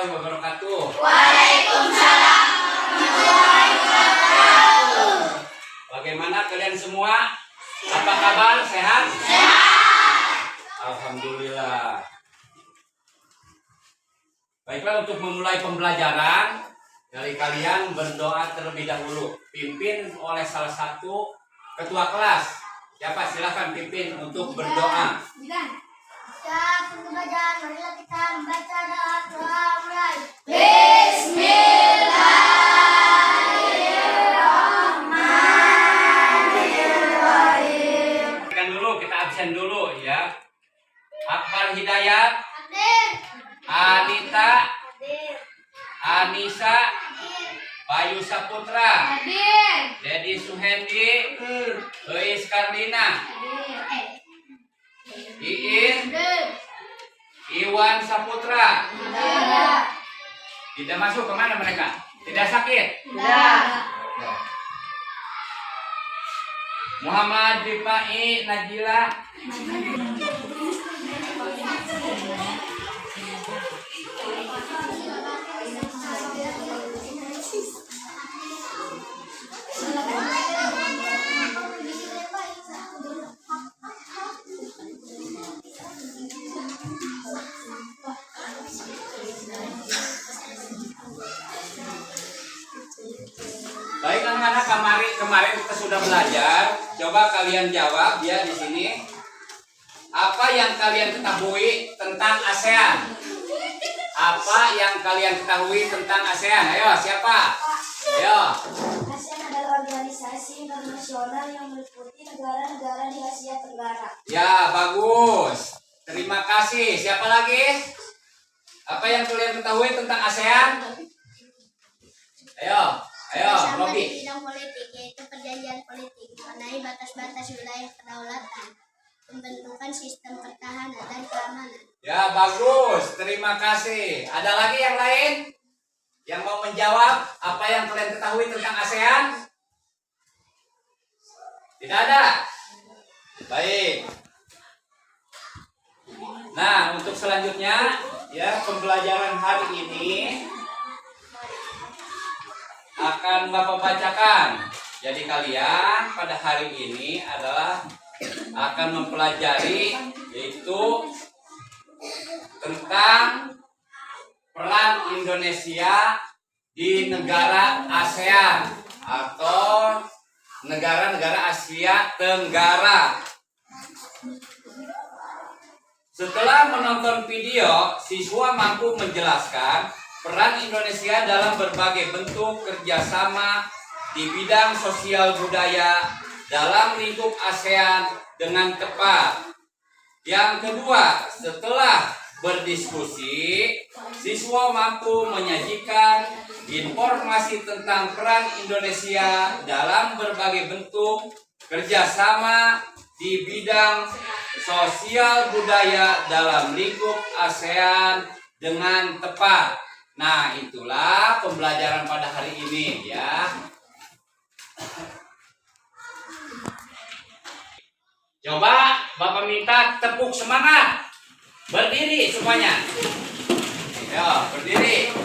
warahmatullahi wabarakatuh. Waalaikumsalam warahmatullahi wabarakatuh. Bagaimana kalian semua? Apa kabar? Sehat? Sehat. Alhamdulillah. Baiklah, untuk memulai pembelajaran, dari kalian berdoa terlebih dahulu. Pimpin oleh salah satu ketua kelas. Siapa? Silakan pimpin untuk berdoa. Ya, pembelajaran, marilah kita membaca doa mulai. Bismillahirrahmanirrahim. Kita absen dulu ya. Akbar Hidayat, Hadir. Anita, Hadir. Anissa, Hadir. Bayu Saputra, Hadir. Dedi Suhendi, Eis Karlina, Iin, Hadir. Iwan Saputra. Hadir. Tidak masuk, kemana mereka? Tidak sakit? Tidak. Muhammad Rifai Najila, baik anak-anak, kemarin kita sudah belajar. Coba kalian jawab ya di sini. Apa yang kalian ketahui tentang ASEAN? Apa yang kalian ketahui tentang ASEAN? Ayo, siapa? Ayo. ASEAN adalah organisasi internasional yang meliputi negara-negara di Asia Tenggara. Ya, bagus. Terima kasih. Siapa lagi? Apa yang kalian ketahui tentang ASEAN? Ayo. Ayo, Bersama Robi. di bidang politik, yaitu perjanjian politik mengenai batas-batas wilayah kedaulatan, pembentukan sistem pertahanan dan keamanan. Ya, bagus. Terima kasih. Ada lagi yang lain yang mau menjawab apa yang kalian ketahui tentang ASEAN? Tidak ada. Baik. Nah, untuk selanjutnya ya, pembelajaran hari ini akan Bapak bacakan. Jadi kalian pada hari ini adalah akan mempelajari yaitu tentang peran Indonesia di negara ASEAN atau negara-negara Asia Tenggara. Setelah menonton video, siswa mampu menjelaskan peran Indonesia dalam berbagai bentuk kerjasama di bidang sosial budaya dalam lingkup ASEAN dengan tepat. Yang kedua, setelah berdiskusi, siswa mampu menyajikan informasi tentang peran Indonesia dalam berbagai bentuk kerjasama di bidang sosial budaya dalam lingkup ASEAN dengan tepat. Nah, itulah pembelajaran pada hari ini ya. Coba Bapak minta tepuk semangat. Berdiri semuanya. Ya, berdiri.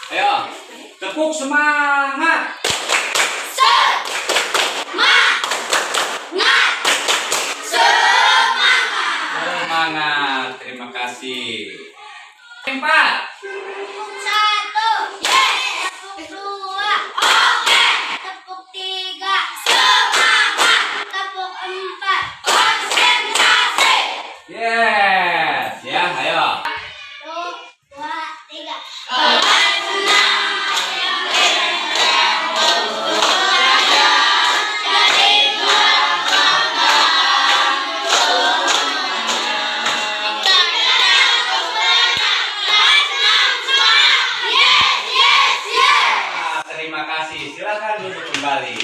Ayo, tepuk semangat. Semangat. Terima kasih. 4. 1, yes. Tepuk 2, oke. Tepuk 3, semangat. Tepuk 4, konsentrasi. Yes. Ya, ayo. 1, 2, 3. Silakan duduk kembali.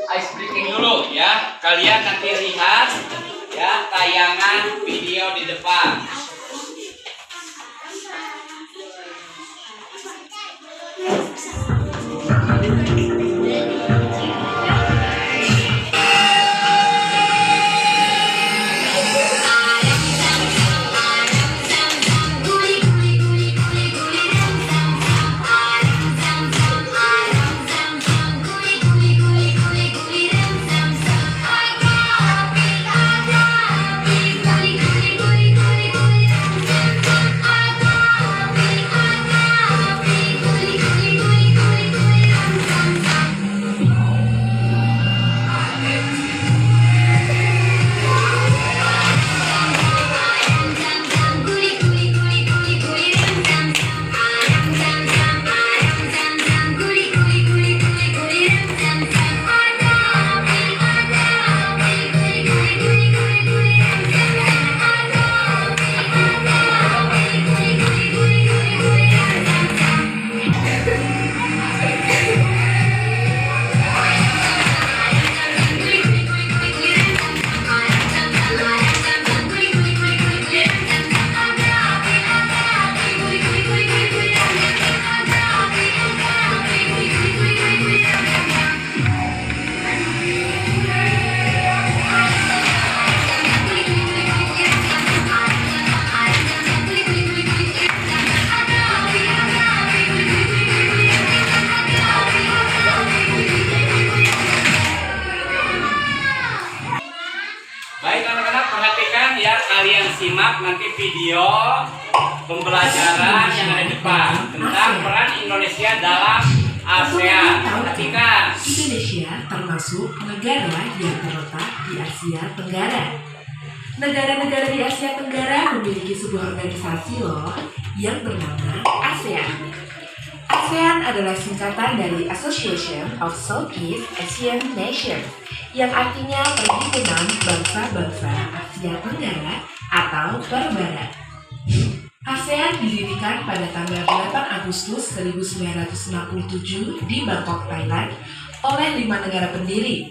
Ice breaking dulu ya. Kalian nanti lihat ya tayangan kalian simak nanti video pembelajaran yang ada di depan tentang peran Indonesia dalam ASEAN. Perhatikan. Indonesia termasuk negara yang terletak di Asia Tenggara. Negara-negara di Asia Tenggara memiliki sebuah organisasi loh yang bernama ASEAN. ASEAN adalah singkatan dari Association of Southeast Asian Nations, yang artinya Perhimpunan Bangsa-Bangsa Asia Tenggara atau Perbarat. ASEAN didirikan pada tanggal 8 Agustus 1967 di Bangkok, Thailand oleh 5 negara pendiri.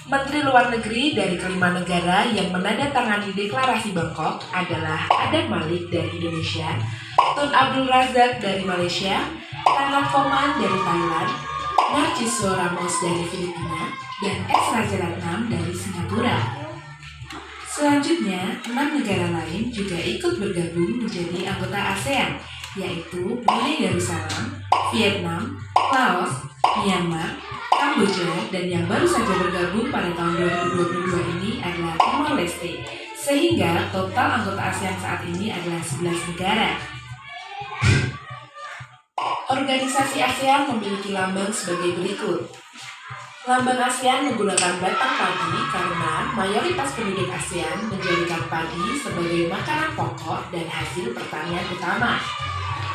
Menteri Luar Negeri dari kelima negara yang menandatangani deklarasi Bangkok adalah Adam Malik dari Indonesia, Tun Abdul Razak dari Malaysia, Tanat Koman dari Thailand, Narciso Ramos dari Filipina, dan S. Rajaratnam dari Singapura. Selanjutnya, 6 negara lain juga ikut bergabung menjadi anggota ASEAN, yaitu Brunei Darussalam, Vietnam, Laos, Myanmar, Kamboja, dan yang baru saja bergabung pada tahun 2022 ini adalah Timor Leste, sehingga total anggota ASEAN saat ini adalah 11 negara. Organisasi ASEAN memiliki lambang sebagai berikut. Lambang ASEAN menggunakan batang padi karena mayoritas penduduk ASEAN menjadikan padi sebagai makanan pokok dan hasil pertanian utama.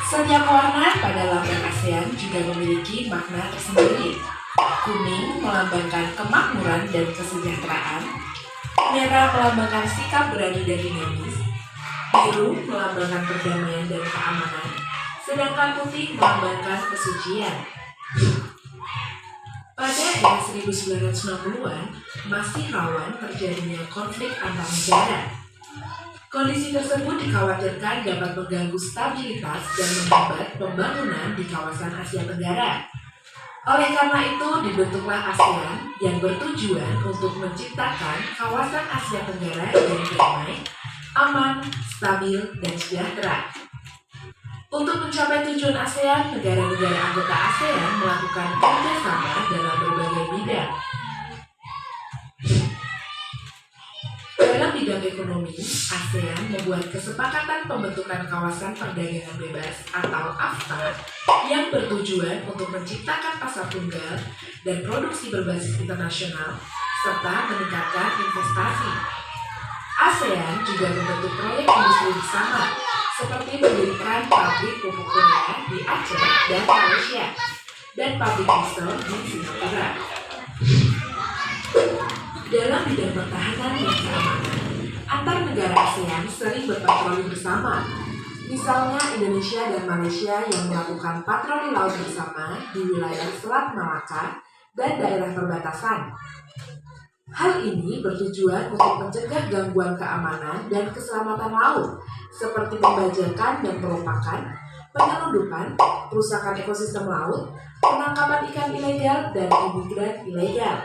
Setiap warna pada lambang ASEAN juga memiliki makna tersendiri. Kuning melambangkan kemakmuran dan kesejahteraan, merah melambangkan sikap berani dan dinamis, biru melambangkan perdamaian dan keamanan, sedangkan putih melambangkan kesucian. Pada era 1960-an, masih rawan terjadinya konflik antar negara. Kondisi tersebut dikhawatirkan dapat mengganggu stabilitas dan menghambat pembangunan di kawasan Asia Tenggara. Oleh karena itu, dibentuklah ASEAN yang bertujuan untuk menciptakan kawasan Asia Tenggara yang damai, aman, stabil, dan sejahtera. Untuk mencapai tujuan ASEAN, negara-negara anggota ASEAN melakukan kerjasama dalam berbagai bidang. Dalam bidang ekonomi, ASEAN membuat kesepakatan pembentukan kawasan perdagangan bebas atau AFTA yang bertujuan untuk menciptakan pasar tunggal dan produksi berbasis internasional serta meningkatkan investasi. ASEAN juga membentuk proyek industri bersama seperti mendirikan pabrik pupuk kimia di Aceh dan Malaysia dan pabrik nikel di Singapura. Dalam bidang pertahanan dan keamanan, antar negara ASEAN sering berpatroli bersama. Misalnya Indonesia dan Malaysia yang melakukan patroli laut bersama di wilayah Selat Malaka dan daerah perbatasan. Hal ini bertujuan untuk mencegah gangguan keamanan dan keselamatan laut, seperti pembajakan dan perompakan, penyelundupan, perusakan ekosistem laut, penangkapan ikan ilegal, dan imigran ilegal.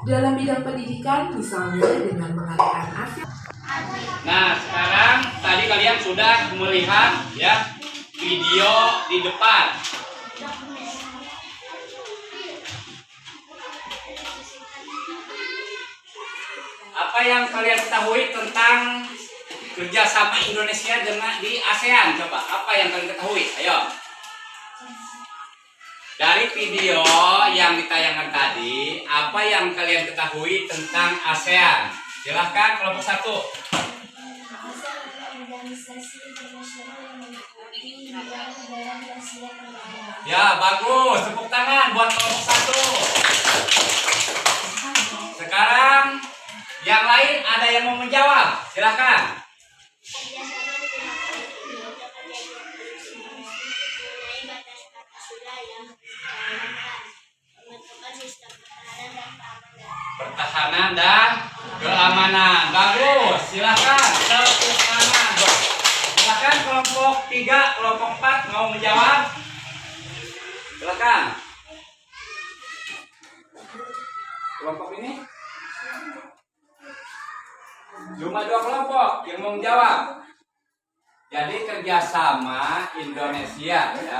Dalam bidang pendidikan, misalnya dengan mengadakan ASEAN. Nah, sekarang tadi kalian sudah melihat ya video di depan. Apa yang kalian ketahui tentang kerjasama Indonesia dengan di ASEAN? Coba, apa yang kalian ketahui? Ayo. Dari video yang ditayangkan tadi, apa yang kalian ketahui tentang ASEAN? Silahkan kelompok 1. ASEAN adalah organisasi internasional yang meliputi negara-negara di Asia Tenggara. Ya, bagus. Tepuk tangan buat kelompok 1. Sekarang yang lain ada yang mau menjawab? Silahkan. Kerjasama digunakan untuk terjadinya produksi mengenai batas-batas wilayah, keamanan, pembentukan sistem pertahanan dan keamanan. Bagus, silakan tepuk tangan. Silakan kelompok 3, kelompok 4 mau menjawab. Silakan. Kelompok ini cuma 2 kelompok yang mau menjawab. Jadi kerjasama Indonesia ya,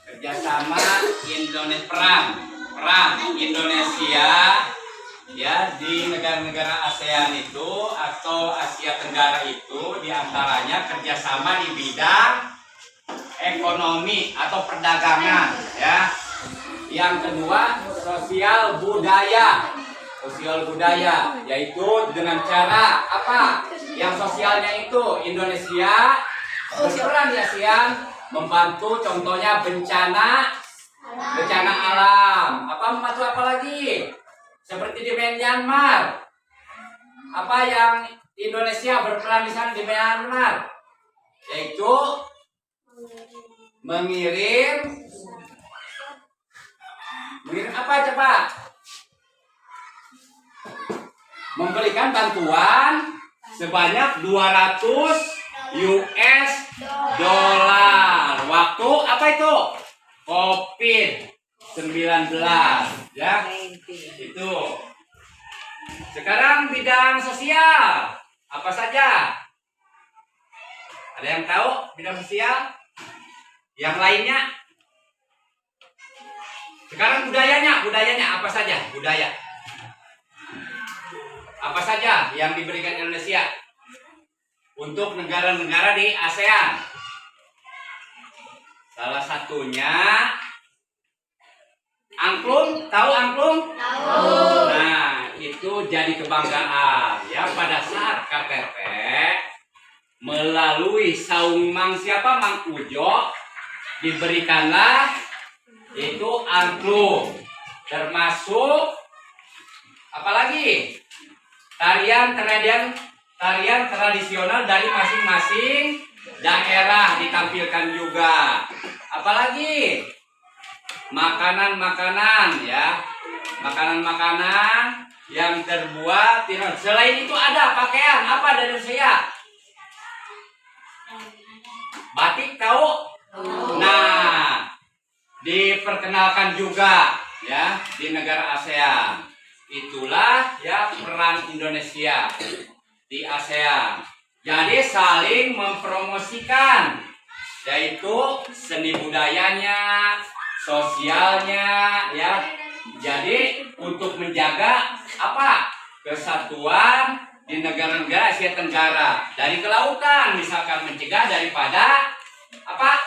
kerjasama Indonesia perang Indonesia ya di negara-negara ASEAN itu atau Asia Tenggara itu diantaranya kerjasama di bidang ekonomi atau perdagangan ya. Yang kedua sosial budaya yaitu dengan cara apa? Yang sosialnya itu Indonesia berperan di ASEAN membantu contohnya bencana alam. Apa membantu apa lagi? Seperti di Myanmar. Apa yang Indonesia berperan di sana di Myanmar? Yaitu mengirim apa coba? Memberikan bantuan sebanyak 200 US dollar. Waktu apa itu? COVID-19 ya. Itu. Sekarang bidang sosial apa saja? Ada yang tahu bidang sosial? Yang lainnya? Sekarang budayanya apa saja? Budaya. Apa saja yang diberikan Indonesia untuk negara-negara di ASEAN? Salah satunya angklung, tahu angklung? Tahu. Nah, itu jadi kebanggaan ya pada saat KTP melalui saung Mang siapa? Mang Ujo diberikanlah itu angklung, termasuk apalagi tarian tradisional dari masing-masing daerah ditampilkan juga. Apalagi makanan-makanan ya, makanan-makanan yang terbuat. Selain itu ada pakaian apa dari Indonesia? Batik tahu? Nah, diperkenalkan juga ya di negara ASEAN. Itulah ya peran Indonesia di ASEAN. Jadi saling mempromosikan yaitu seni budayanya, sosialnya ya. Jadi untuk menjaga apa? Kesatuan di negara-negara Asia Tenggara dari kelautan, misalkan mencegah daripada apa?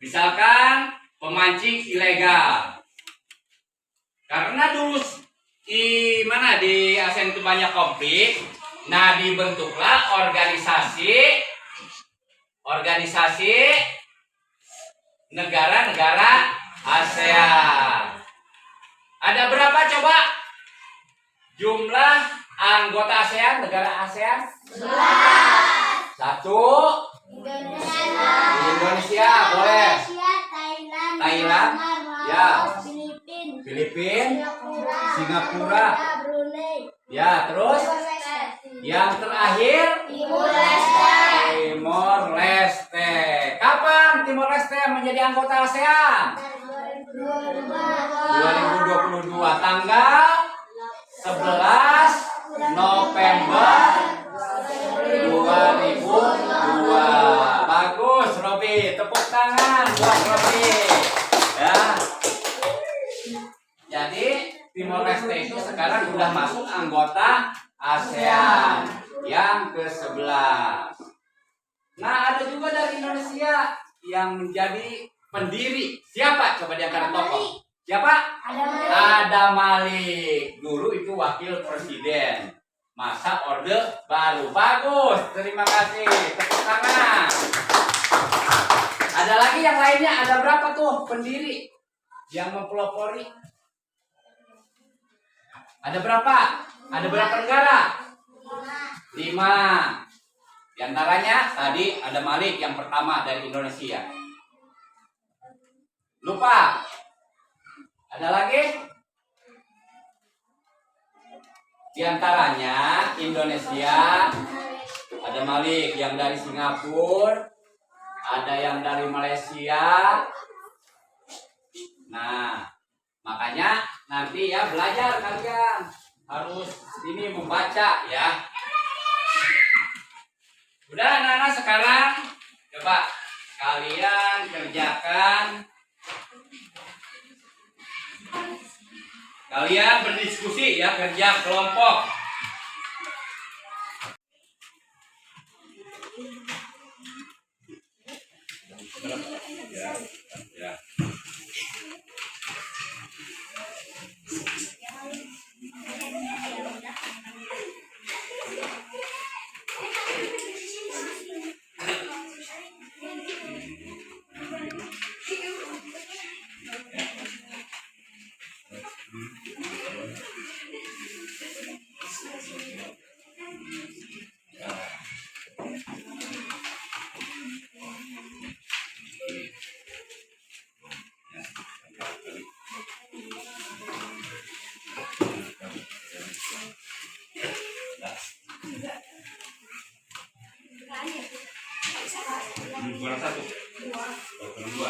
Misalkan pemancing ilegal. Karena dulu di ASEAN itu banyak konflik, nah dibentuklah organisasi negara-negara ASEAN. Ada berapa coba jumlah anggota ASEAN, negara ASEAN? 11. Satu. Indonesia boleh. Thailand, ya. Filipina, Singapura, ya terus yang terakhir Timor Leste. Kapan Timor Leste menjadi anggota ASEAN? 2022 tanggal 11 November 2002. Bagus Robi, tepuk tangan buat Robi ya. Jadi Timor Leste itu sekarang sudah masuk anggota ASEAN yang ke-11. Nah, ada juga dari Indonesia yang menjadi pendiri. Siapa? Coba di antara tokoh. Siapa? Adam Malik. Dulu itu wakil presiden. Masa Orde Baru. Bagus. Terima kasih. Tepuk tangan. Ada lagi yang lainnya. Ada berapa tuh pendiri yang mempelopori? Ada berapa? Ada berapa negara? 5. Di antaranya tadi ada Malik yang pertama dari Indonesia. Lupa? Ada lagi? Di antaranya Indonesia ada Malik yang dari Singapura, ada yang dari Malaysia. Nah, makanya nanti ya belajar kalian harus ini membaca ya. Udah anak-anak sekarang coba kalian kerjakan Kalian berdiskusi ya, kerja kelompok. Ya. Kurang satu. Kurang dua.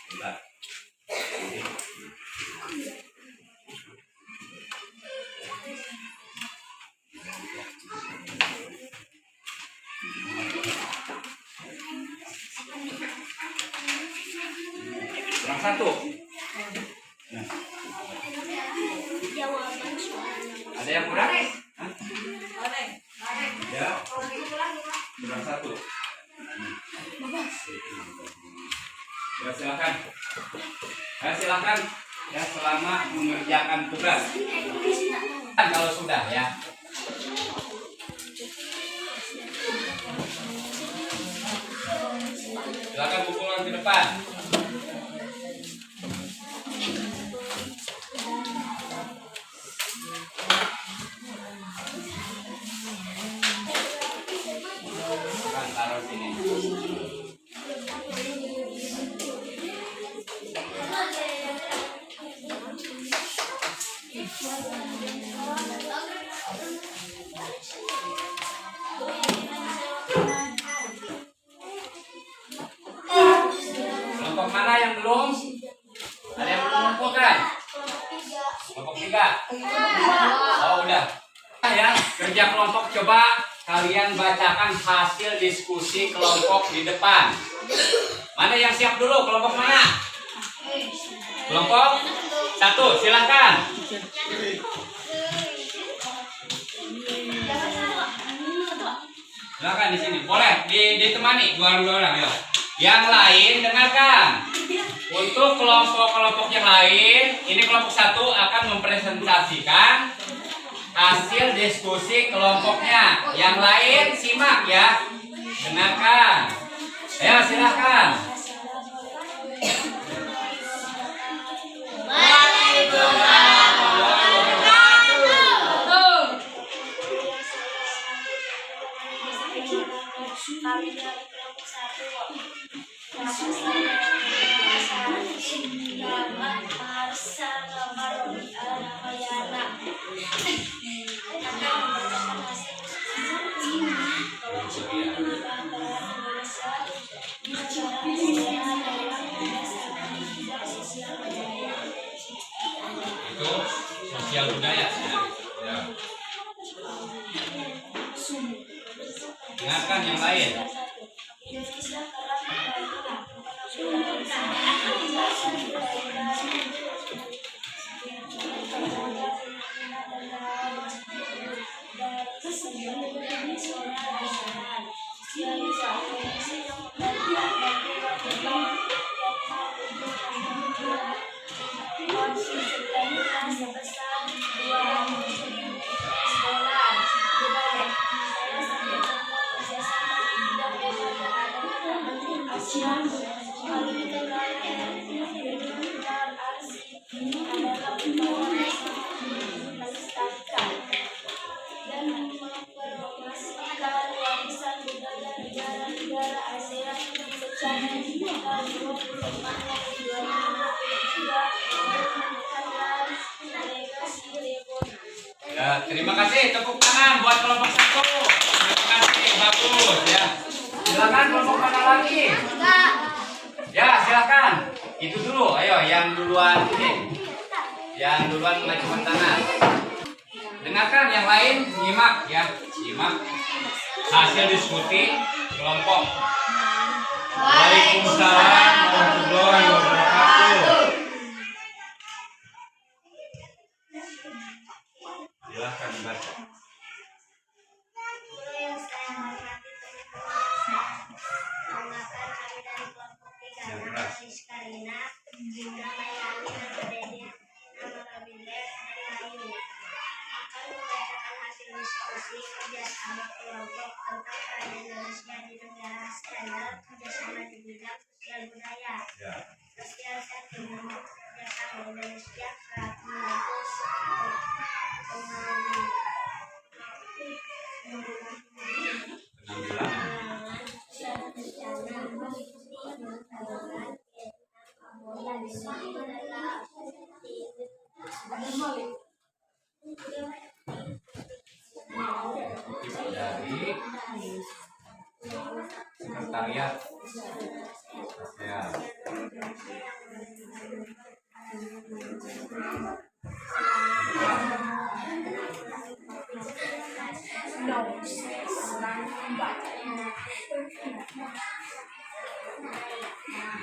Bentar. Kurang satu. Nah. Jawaban soalnya. Ada yang kurang? Hah? Ya. Kurang satu. Ya silakan. Ya silakan. Ya selama mengerjakan tugas. Kalau sudah ya. Silakan pukulan ke depan. Taruh sini. Kelompok mana yang belum? Ada yang belum mengumpulkan? Kelompok 3. Oh udah. Ya, kerja kelompok coba kalian bacakan hasil diskusi kelompok di depan. Mana yang siap dulu? Kelompok mana? Kelompok 1, silakan. Silakan di sini. Boleh ditemani dua orang ya. Yang lain dengarkan. Untuk kelompok-kelompok yang lain, ini kelompok 1 akan mempresentasikan hasil diskusi kelompoknya. Yang lain simak ya. Dengarkan. Ayo silakan. Kami dari kelompok 1. Itu sosial budaya ya. Dengarkan yang lain. Ya, terima kasih, tepuk tangan buat kelompok 1. Terima kasih, bagus ya. Silakan kelompok mana lagi? Ya, silakan. Itu dulu, ayo yang duluan ini. Yang duluan mengacungkan tangan. Dengarkan yang lain, nyimak ya, simak hasil diskusi kelompok. Waalaikumsalam warahmatullahi wabarakatuh. Ramayani, Nagadeni, Nama Kabinet, dan lain. Akan membacakan hasil diskusi kerjasama kelompok tentang peran Indonesia di negara ASEAN dalam kerjasama di bidang sosial budaya. Sosial sentiment kerjasama Indonesia kerap membantu dari sekretariat ya.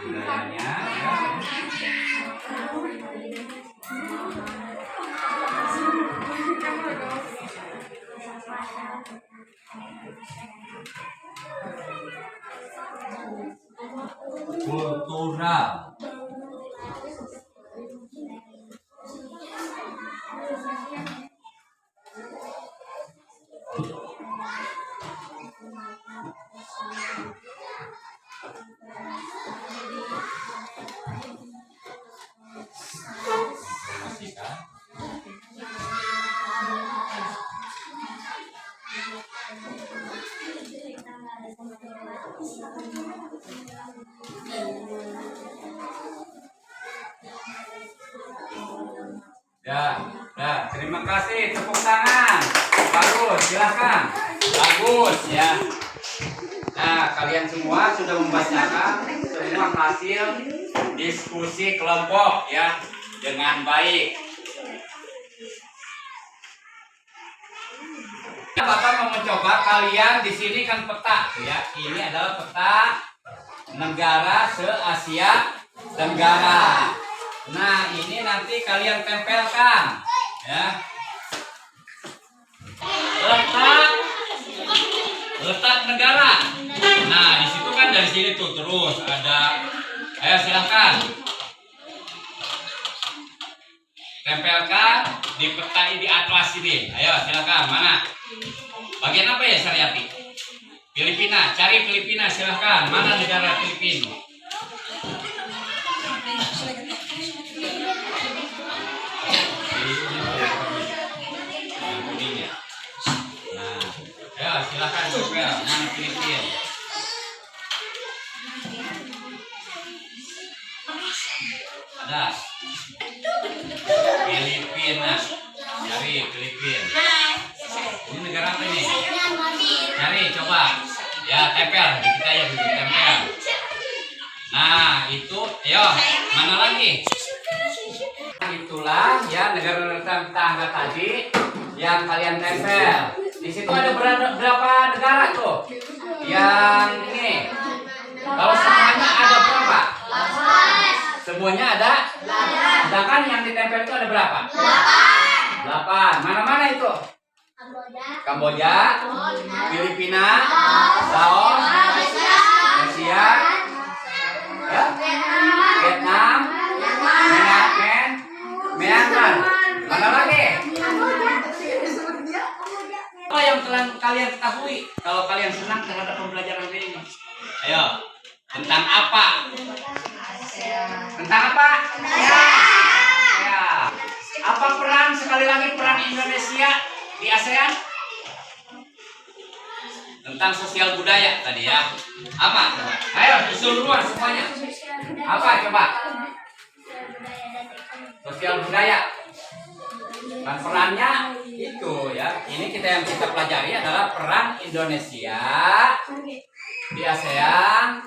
Budayanya ya. Kultural. Informasikan. Ya, terima kasih, tepuk tangan. Bagus, silakan. Bagus ya. Nah, kalian semua sudah membacakan semua hasil diskusi kelompok ya dengan baik. Bapak mau mencoba kalian di sini kan peta ya. Ini adalah peta negara se-Asia Tenggara. Nah, ini nanti kalian tempelkan ya. Letak negara. Nah, di situ kan dari sini tuh terus ada. Ayo silakan. Tempelkan di peta di atlas ini. Ayo silakan. Mana? Bagian apa ya, Saryati? Filipina. Cari Filipina silakan. Mana negara Filipina? Nah, ya silakan tempel. Mana Filipina? Ada. Filipina. Cari Filipina. Ini negara apa ini? Cari, coba. Ya, tempel. Kita ya dulu tempel. Nah, itu. Ayo, mana lagi? Itulah ya negara tetangga tadi yang kalian tempel. Di situ ada berapa negara tuh? Yang ini. Kalau semuanya ada berapa? Semuanya ada? Sedangkan yang ditempel itu ada berapa? 8. Mana-mana itu? Kamboja, Filipina, Laos, Malaysia, ya? Vietnam, Myanmar. Mana lagi? Apa yang kalian ketahui kalau kalian senang terhadap pembelajaran ini? Ayo, tentang apa? Tentang apa? Ya. Apa peran, sekali lagi peran Indonesia di ASEAN? Tentang sosial budaya tadi ya. Apa? Ayo keseluruhan semuanya. Apa coba? Sosial budaya. Dan perannya itu ya. Ini yang kita pelajari adalah peran Indonesia di ASEAN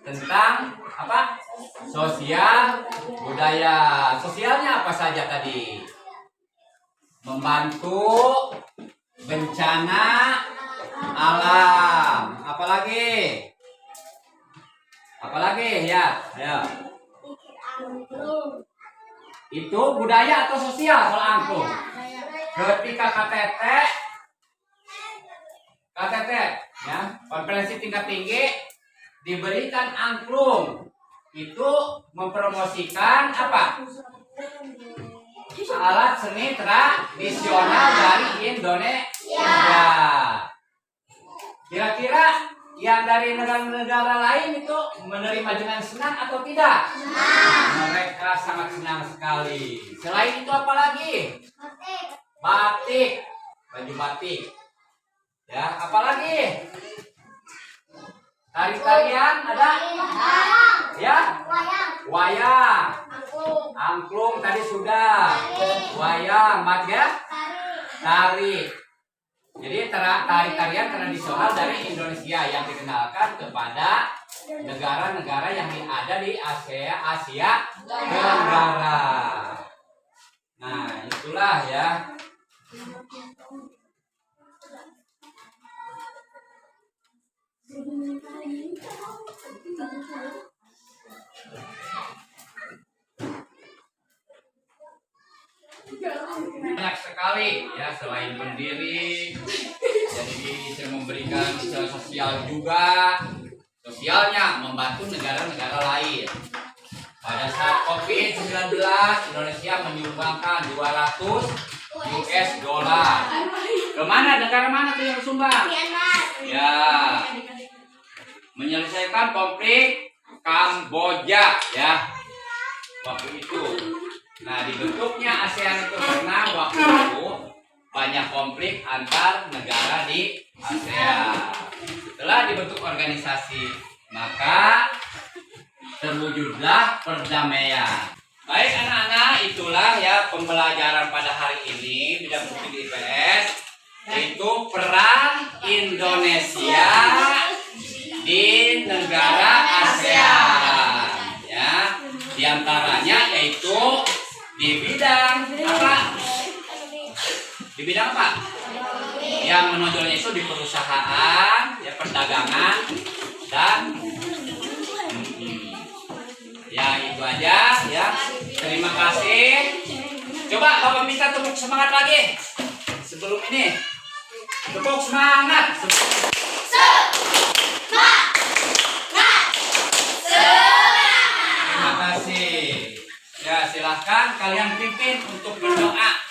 tentang apa? Sosial budaya. Sosialnya apa saja tadi? Membantu bencana alam. Apalagi? Apalagi ya? Ya. Itu budaya atau sosial kalau angklung? Ketika KTT ya, konferensi tingkat tinggi diberikan angklung itu mempromosikan apa? Alat seni tradisional dari Indonesia. Kira-kira yang dari negara-negara lain itu menerima dengan senang atau tidak? Mereka sangat senang sekali. Selain itu apa lagi? Batik, baju batik. Ya, apa lagi? Tari-tarian ada? Ya? Wayang. Angklung tadi sudah. Wayang, mat ya? Tari. Jadi tari-tarian tradisional dari Indonesia yang dikenalkan kepada negara-negara yang ada di Asia Tenggara. Nah, itulah ya. Banyak sekali ya, selain pendiri, jadi saya memberikan sosial juga. Sosialnya membantu negara-negara lain. Pada saat COVID-19, Indonesia menyumbangkan 200 US dollar. Kemana? Negara mana tuh yang sumbang? Ya, menyelesaikan konflik Kamboja ya waktu itu. Nah, dibentuknya ASEAN itu karena waktu itu banyak konflik antar negara di ASEAN. Setelah dibentuk organisasi, maka terwujudlah perdamaian. Baik anak-anak, itulah ya pembelajaran pada hari ini bidang studi IPS, yaitu peran Indonesia di negara ASEAN. Ya, diantaranya yaitu di bidang apa? Di bidang apa? Yang menonjolnya itu di perusahaan, ya perdagangan dan ya itu aja ya. Terima kasih. Coba Bapak minta tepuk semangat lagi sebelum ini. Tepuk semangat. Terima kasih. Ya silahkan kalian pimpin untuk berdoa.